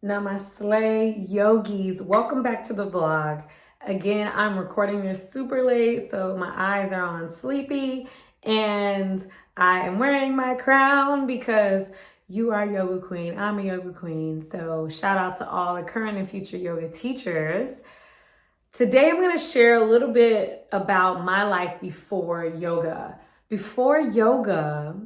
Namaste, yogis. Welcome back to the vlog. Again, I'm recording this super late, so my eyes are on sleepy, and I am wearing my crown because you are a yoga queen. I'm a yoga queen. So shout out to all the current and future yoga teachers. Today, I'm going to share a little bit about my life before yoga. Before yoga,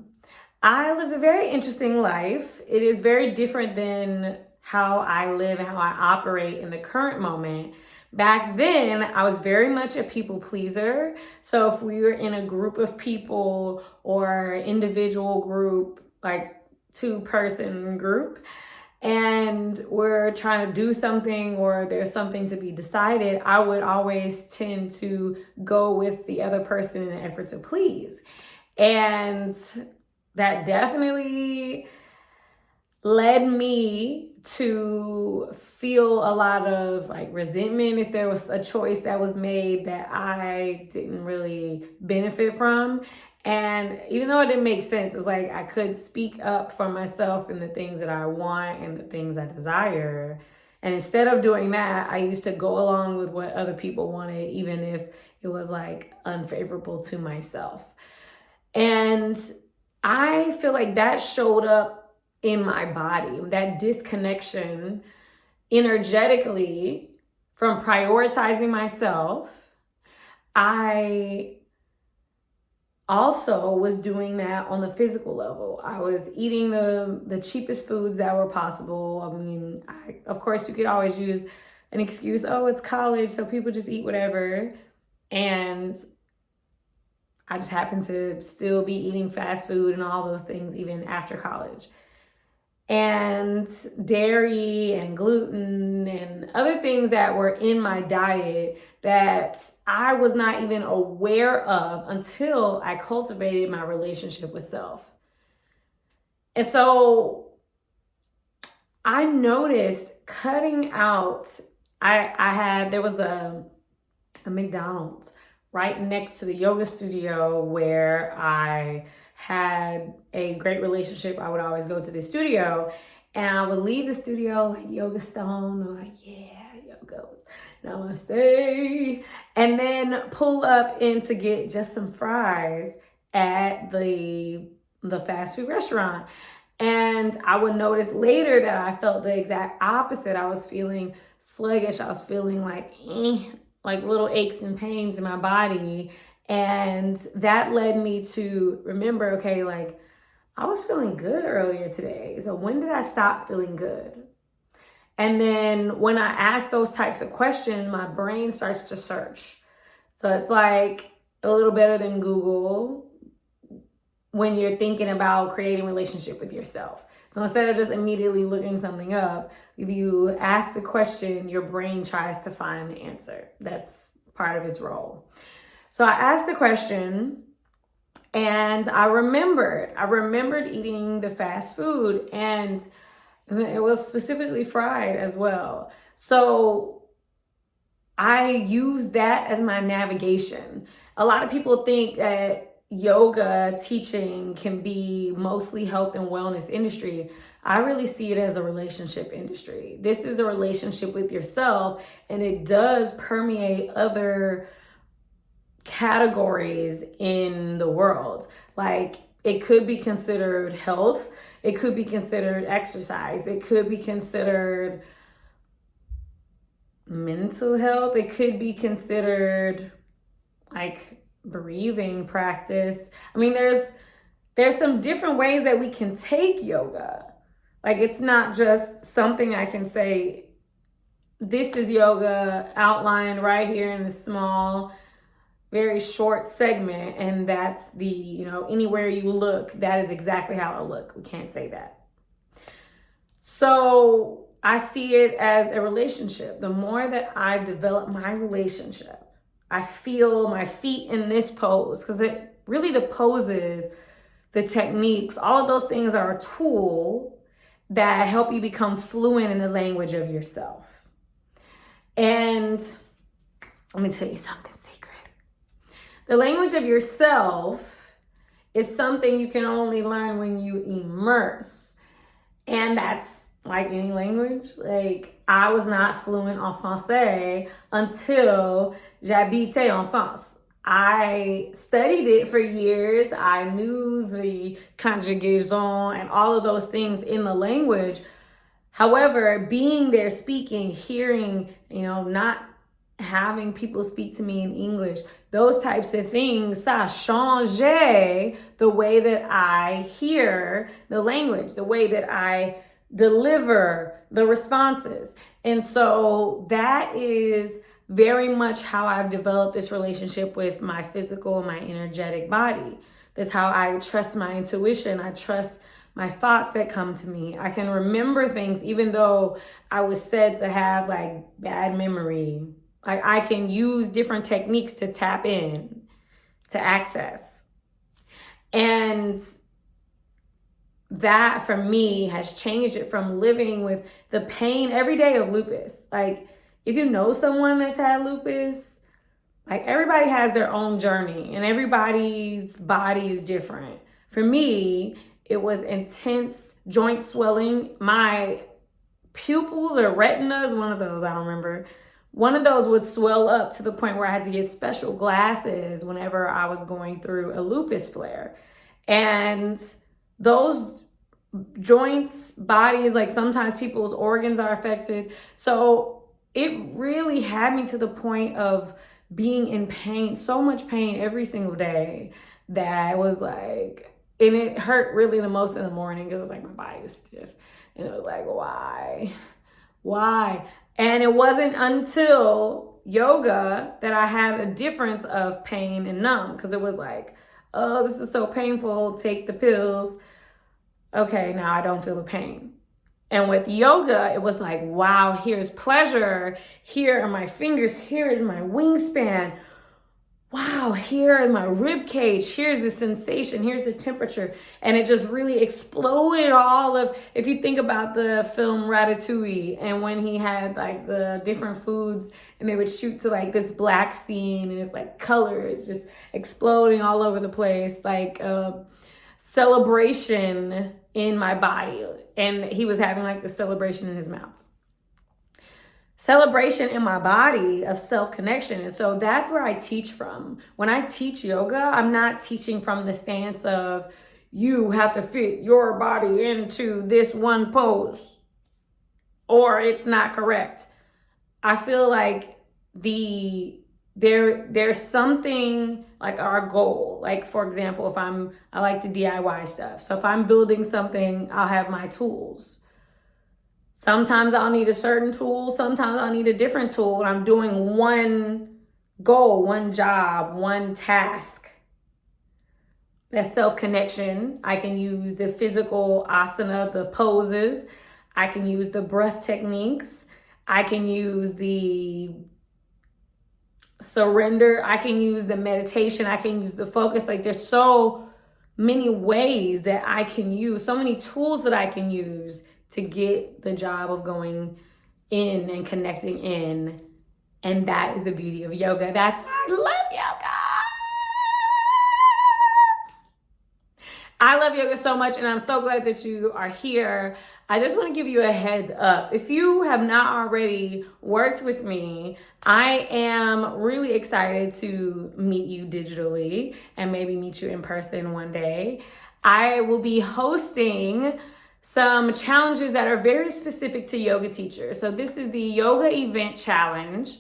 I lived a very interesting life. It is very different than how I live and how I operate in the current moment. Back then, I was very much a people pleaser. So if we were in a group of people or individual group, like 2-person group, and we're trying to do something or there's something to be decided, I would always tend to go with the other person in an effort to please. And that definitely led me to feel a lot of like resentment if there was a choice that was made that I didn't really benefit from. And even though it didn't make sense, it's like I could speak up for myself and the things that I want and the things I desire. And instead of doing that, I used to go along with what other people wanted, even if it was like unfavorable to myself. And I feel like that showed up in my body, that disconnection energetically from prioritizing myself. I also was doing that on the physical level. I was eating the cheapest foods that were possible. I mean, of course, you could always use an excuse, oh, it's college, so people just eat whatever. And I just happened to still be eating fast food and all those things even after college. And dairy and gluten and other things that were in my diet that I was not even aware of until I cultivated my relationship with self. And so I noticed cutting out, there was a McDonald's right next to the yoga studio where I had a great relationship. I would always go to the studio and I would leave the studio like yoga stone, or like, yeah, yoga, namaste. And then pull up in to get just some fries at the fast food restaurant. And I would notice later that I felt the exact opposite. I was feeling sluggish. I was feeling like little aches and pains in my body. And that led me to remember, okay, like I was feeling good earlier today. So when did I stop feeling good? And then when I ask those types of questions, my brain starts to search. So it's like a little better than Google when you're thinking about creating a relationship with yourself. So instead of just immediately looking something up, if you ask the question, your brain tries to find the answer. That's part of its role. So I asked the question and I remembered eating the fast food, and it was specifically fried as well. So I used that as my navigation. A lot of people think that yoga teaching can be mostly health and wellness industry. I really see it as a relationship industry. This is a relationship with yourself, and it does permeate other categories in the world. Like it could be considered health, it could be considered exercise, it could be considered mental health, it could be considered like breathing practice. I mean, there's some different ways that we can take yoga. Like it's not just something I can say, this is yoga outlined right here in the small, very short segment, and that's anywhere you look, that is exactly how it'll look. We can't say that. So I see it as a relationship. The more that I've developed my relationship, I feel my feet in this pose, because it really, the poses, the techniques, all of those things are a tool that help you become fluent in the language of yourself. And let me tell you something secret. The language of yourself is something you can only learn when you immerse. And that's like any language. Like, I was not fluent en français until j'habitais en France. I studied it for years. I knew the conjugaison and all of those things in the language. However, being there, speaking, hearing, not having people speak to me in English, those types of things, ça changeait the way that I hear the language, the way that I deliver the responses. And so that is very much how I've developed this relationship with my physical, my energetic body. That's how I trust my intuition. I trust my thoughts that come to me. I can remember things even though I was said to have like bad memory. Like, I can use different techniques to tap in, to access. And that for me has changed it from living with the pain every day of lupus. Like, if you know someone that's had lupus, like, everybody has their own journey and everybody's body is different. For me, it was intense joint swelling. My pupils or retinas, one of those, I don't remember. One of those would swell up to the point where I had to get special glasses whenever I was going through a lupus flare. And those joints, bodies, like, sometimes people's organs are affected. So it really had me to the point of being in pain, so much pain every single day, that was like, and it hurt really the most in the morning because it's like my body was stiff. And it was like, why? And it wasn't until yoga that I had a difference of pain and numb, because it was like, oh, this is so painful, take the pills. Okay, now I don't feel the pain. And with yoga, it was like, wow, here's pleasure. Here are my fingers. Here is my wingspan. Wow, here in my rib cage, here's the sensation, here's the temperature. And it just really exploded all of, if you think about the film Ratatouille, and when he had like the different foods and they would shoot to like this black scene and it's like colors just exploding all over the place, like a celebration in my body. And he was having like the celebration in his mouth. Celebration in my body of self-connection. And so that's where I teach from. When I teach yoga, I'm not teaching from the stance of you have to fit your body into this one pose or it's not correct. I feel like there's something like our goal. Like, for example, I like to DIY stuff. So if I'm building something, I'll have my tools. Sometimes I'll need a certain tool. Sometimes I'll need a different tool when I'm doing one goal, one job, one task. That's self-connection. I can use the physical asana, the poses. I can use the breath techniques. I can use the surrender. I can use the meditation. I can use the focus. Like, there's so many ways that I can use, so many tools that I can use to get the job of going in and connecting in. And that is the beauty of yoga. That's why I love yoga. I love yoga so much, and I'm so glad that you are here. I just want to give you a heads up. If you have not already worked with me, I am really excited to meet you digitally and maybe meet you in person one day. I will be hosting some challenges that are very specific to yoga teachers. So this is the Yoga Event Challenge.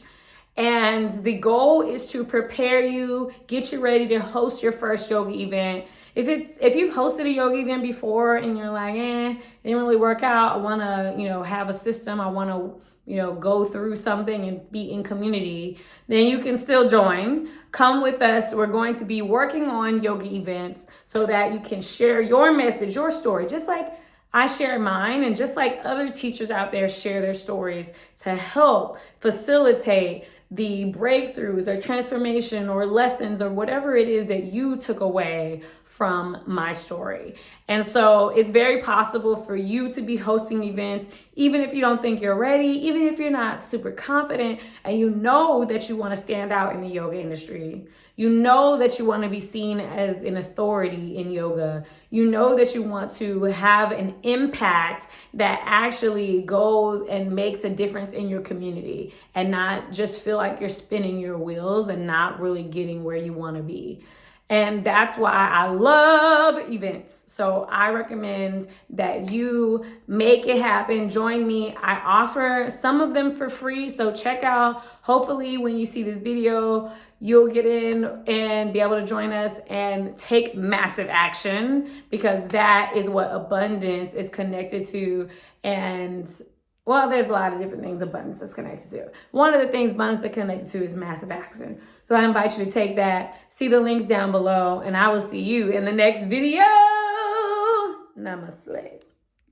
And the goal is to prepare you, get you ready to host your first yoga event. If you've hosted a yoga event before and you're like, it didn't really work out, I want to, have a system, I want to, go through something and be in community, then you can still join. Come with us. We're going to be working on yoga events so that you can share your message, your story, just like I share mine, and just like other teachers out there share their stories to help facilitate the breakthroughs or transformation or lessons or whatever it is that you took away from my story. And so it's very possible for you to be hosting events, even if you don't think you're ready, even if you're not super confident, and you know that you want to stand out in the yoga industry. You know that you want to be seen as an authority in yoga. You know that you want to have an impact that actually goes and makes a difference in your community, and not just feel like you're spinning your wheels and not really getting where you want to be. And that's why I love events. So I recommend that you make it happen. Join me. I offer some of them for free. So check out, hopefully when you see this video, you'll get in and be able to join us and take massive action, because that is what abundance is connected to. And well, there's a lot of different things abundance is connected to. One of the things abundance is connected to is massive action. So I invite you to take that, see the links down below, and I will see you in the next video. Namaste.